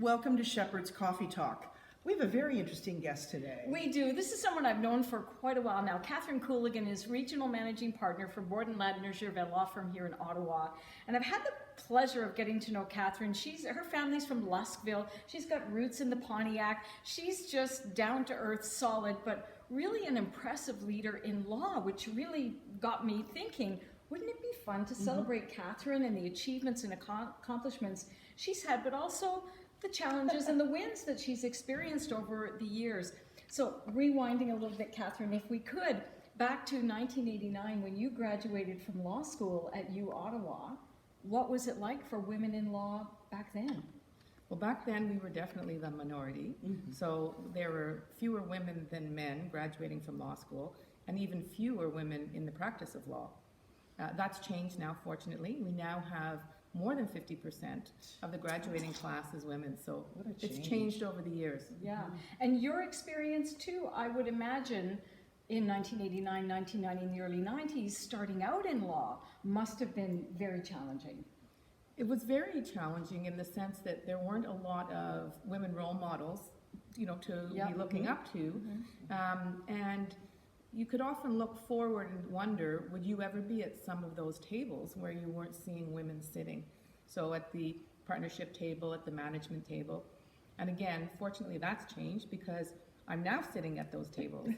Welcome to Shepherd's Coffee Talk. We have a very interesting guest today. We do. This is someone I've known for quite a while now. Katherine Cooligan is Regional Managing Partner for Borden Ladner Gervais law firm here in Ottawa. And I've had the pleasure of getting to know Katherine. Her family's from Luskville. She's got roots in the Pontiac. She's just down to earth, solid, but really an impressive leader in law, which really got me thinking, wouldn't it be fun to celebrate Katherine and the achievements and accomplishments she's had, but also the challenges and the wins that she's experienced over the years. So rewinding a little bit, Katherine, if we could, back to 1989 when you graduated from law school at U Ottawa, what was it like for women in law back then? Well, back then we were definitely the minority. So there were fewer women than men graduating from law school, and even fewer women in the practice of law. That's changed now, fortunately. We now have more than 50% of the graduating class is women, so it's changed over the years. Yeah, and your experience too, I would imagine, in 1989, 1990, in the early 90s, starting out in law must have been very challenging. It was very challenging in the sense that there weren't a lot of women role models, to be looking up to, and you could often look forward and wonder, would you ever be at some of those tables where you weren't seeing women sitting? So at the partnership table, at the management table. And again, fortunately that's changed because I'm now sitting at those tables.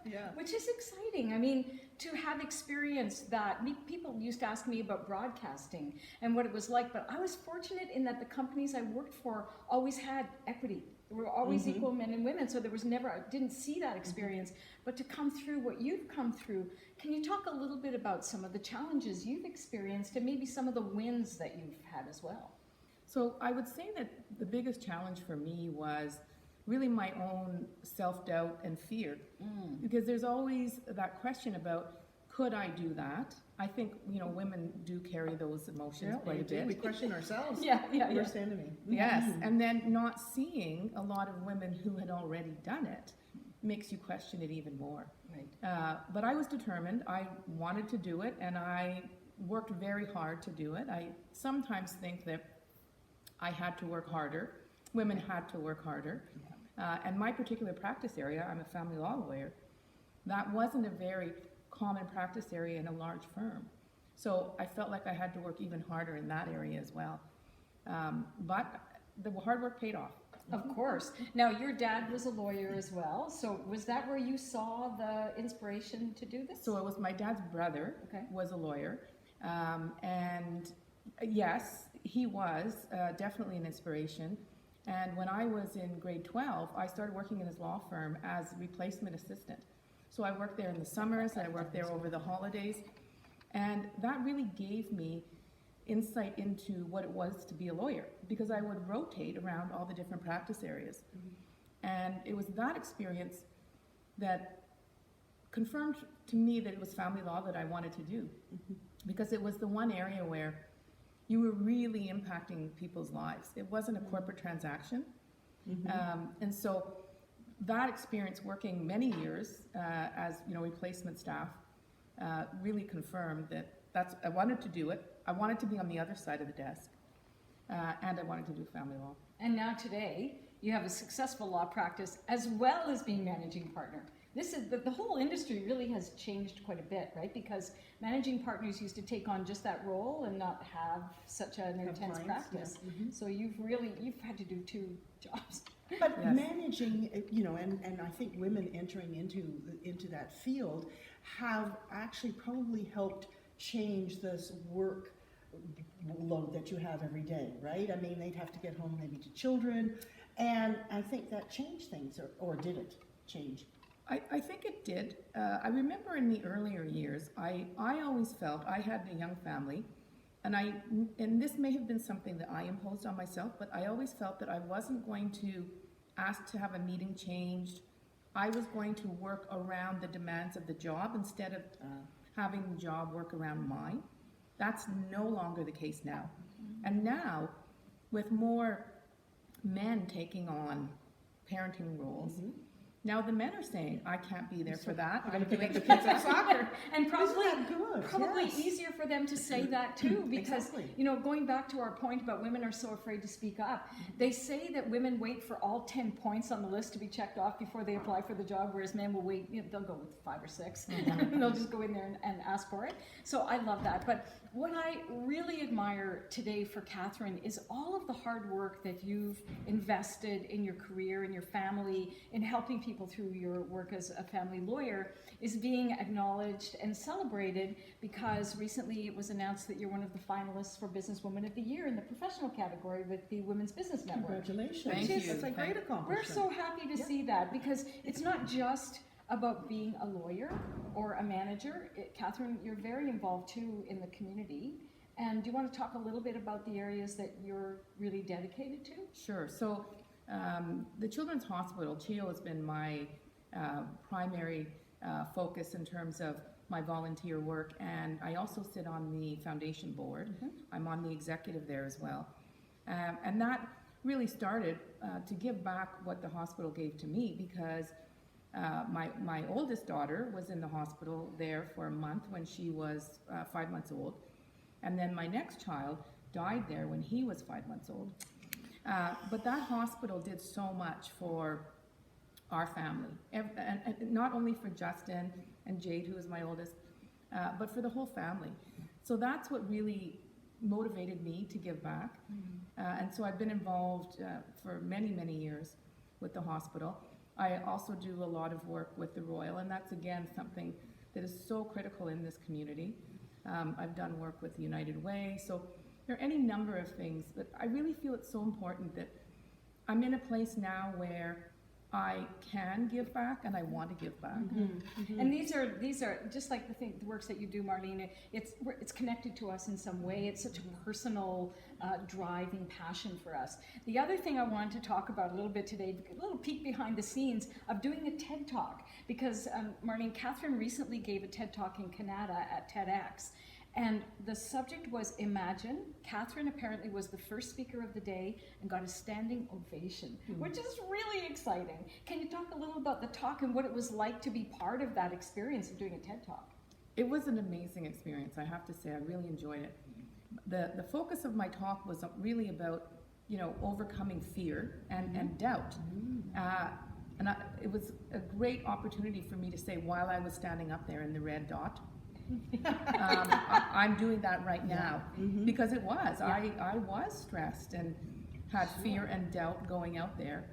Yeah. Which is exciting. I mean, to have experienced that, people used to ask me about broadcasting and what it was like, but I was fortunate in that the companies I worked for always had equity. There were always equal men and women, so there was never, I didn't see that experience, but to come through what you've come through, can you talk a little bit about some of the challenges you've experienced and maybe some of the wins that you've had as well? So I would say that the biggest challenge for me was really my own self-doubt and fear, because there's always that question about, could I do that? I think, women do carry those emotions quite a bit. We question ourselves. Yeah. Understand me. Yes, and then not seeing a lot of women who had already done it makes you question it even more. Right. But I was determined. I wanted to do it, and I worked very hard to do it. I sometimes think that I had to work harder. Women had to work harder. And my particular practice area, I'm a family law lawyer, that wasn't a very common practice area in a large firm. So I felt like I had to work even harder in that area as well. But the hard work paid off. Of course. Now, your dad was a lawyer as well, so was that where you saw the inspiration to do this? So it was my dad's brother was a lawyer. And yes, he was definitely an inspiration. And when I was in grade 12, I started working in his law firm as replacement assistant. So I worked there in the summers, and I worked there over the holidays, and that really gave me insight into what it was to be a lawyer, because I would rotate around all the different practice areas. And it was that experience that confirmed to me that it was family law that I wanted to do, because it was the one area where you were really impacting people's lives. It wasn't a corporate transaction. And so that experience working many years as replacement staff really confirmed that I wanted to do it. I wanted to be on the other side of the desk, and I wanted to do family law. And now today, you have a successful law practice as well as being managing partner. This is the whole industry really has changed quite a bit, right? Because managing partners used to take on just that role and not have such an intense practice. So you've had to do two jobs. But managing, and I think women entering into that field have actually probably helped change this work load that you have every day, right? I mean, they'd have to get home maybe to children, and I think that changed things, or did it change? I think it did. I remember in the earlier years, I always felt I had a young family, and this may have been something that I imposed on myself, but I always felt that I wasn't going to ask to have a meeting changed. I was going to work around the demands of the job instead of having the job work around mine. That's no longer the case now. And now, with more men taking on parenting roles, Now the men are saying, I can't be there for that. I'm going I'm to pick doing up the kids at soccer. And probably, Isn't that good? probably Yes. easier for them to say that too, because, Exactly. you know, going back to our point about women are so afraid to speak up, they say that women wait for all 10 points on the list to be checked off before they apply for the job, whereas men will wait, you know, they'll go with 5 or 6, and they'll just go in there and ask for it. So I love that. But what I really admire today for Katherine is all of the hard work that you've invested in your career, in your family, in helping people through your work as a family lawyer, is being acknowledged and celebrated, because recently it was announced that you're one of the finalists for Businesswoman of the Year in the professional category with the Women's Business Network. Congratulations. Thank you. That's a great accomplishment. We're so happy to see that, because it's not just about being a lawyer or a manager. Katherine, you're very involved too in the community. And do you want to talk a little bit about the areas that you're really dedicated to? Sure. So the Children's Hospital, CHEO, has been my primary focus in terms of my volunteer work, and I also sit on the foundation board. I'm on the executive there as well. And that really started to give back what the hospital gave to me, because my oldest daughter was in the hospital there for a month when she was 5 months old. And then my next child died there when he was 5 months old. But that hospital did so much for our family, and not only for Justin and Jade, who is my oldest, but for the whole family. So that's what really motivated me to give back. And so I've been involved for many, many years with the hospital. I also do a lot of work with the Royal, and that's again something that is so critical in this community. I've done work with the United Way, so there are any number of things, but I really feel it's so important that I'm in a place now where I can give back and I want to give back. And these are just like the works that you do, Marlene. It's connected to us in some way. It's such a personal, driving passion for us. The other thing I wanted to talk about a little bit today, a little peek behind the scenes of doing a TED Talk, because Marlene, Katherine recently gave a TED Talk in Canada at TEDx. And the subject was Imagine. Katherine apparently was the first speaker of the day and got a standing ovation, which is really exciting. Can you talk a little about the talk and what it was like to be part of that experience of doing a TED Talk? It was an amazing experience, I have to say. I really enjoyed it. The focus of my talk was really about, you know, overcoming fear and doubt. It was a great opportunity for me to say, while I was standing up there in the red dot, I'm doing that right now, because it was. I was stressed and had fear and doubt going out there.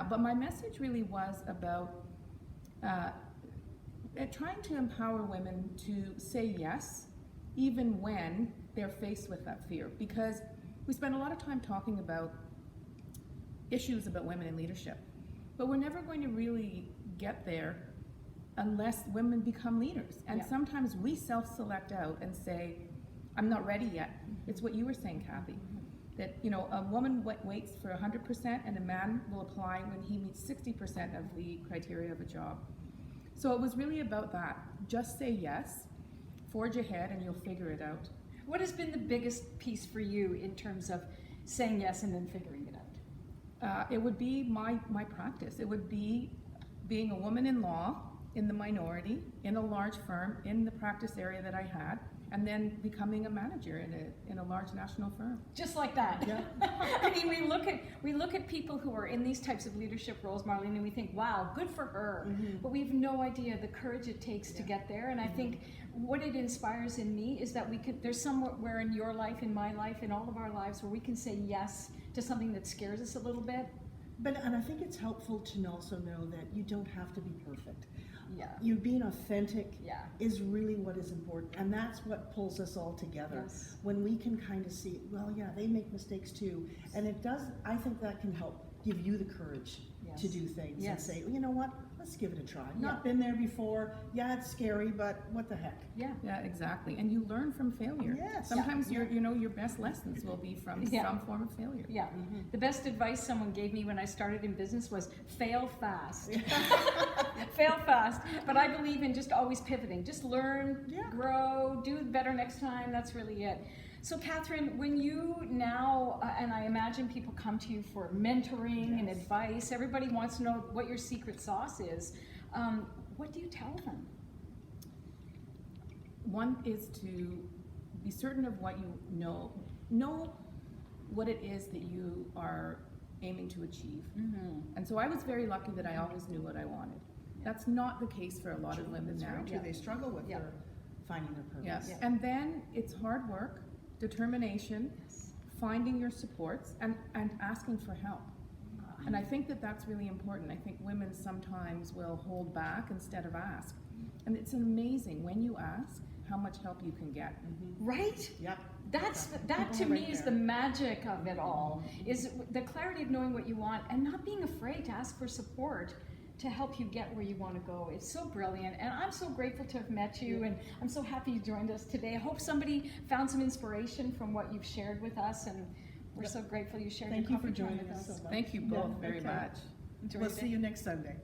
But my message really was about trying to empower women to say yes, even when they're faced with that fear. Because we spend a lot of time talking about issues about women in leadership, but we're never going to really get there unless women become leaders. And sometimes we self-select out and say, I'm not ready yet. It's what you were saying, Kathy, that, you know, a woman waits for 100% and a man will apply when he meets 60% of the criteria of a job. So it was really about that. Just say yes, forge ahead, and you'll figure it out. What has been the biggest piece for you in terms of saying yes and then figuring it out? It would be my practice. It would be being a woman in law, in the minority, in a large firm, in the practice area that I had, and then becoming a manager in a large national firm. Just like that. Yeah. I mean, we look at people who are in these types of leadership roles, Marlene, and we think, wow, good for her. But we have no idea the courage it takes to get there. And I think what it inspires in me is that there's somewhere in your life, in my life, in all of our lives, where we can say yes to something that scares us a little bit. And I think it's helpful to also know that you don't have to be perfect. Yeah. You being authentic is really what is important, and that's what pulls us all together. Yes. When we can kind of see, well, yeah, they make mistakes too, and it does. I think that can help give you the courage to do things and say, well, you know what, let's give it a try. Not been there before. Yeah, it's scary, but what the heck? Yeah, exactly. And you learn from failure. Yes. Sometimes your best lessons will be from some form of failure. Yeah. The best advice someone gave me when I started in business was fail fast. Fail fast. But I believe in just always pivoting. Just learn, grow, do better next time. That's really it. So Katherine, when you now, and I imagine people come to you for mentoring and advice, everybody wants to know what your secret sauce is. What do you tell them? One is to be certain of what you know. Know what it is that you are aiming to achieve. And so I was very lucky that I always knew what I wanted. That's not the case for a lot of women That's now. very true. They struggle with their finding their purpose. Yes, and then it's hard work, determination, finding your supports, and asking for help. And I think that that's really important. I think women sometimes will hold back instead of ask. And it's amazing when you ask how much help you can get. Right? Yep. That to me is the magic of it all, is the clarity of knowing what you want and not being afraid to ask for support to help you get where you want to go. It's so brilliant, and I'm so grateful to have met you, and I'm so happy you joined us today. I hope somebody found some inspiration from what you've shared with us, and we're so grateful you shared Thank your you for coffee time joining with us us. so much. Thank you both very Okay. much. Enjoyed We'll it. see you next Sunday.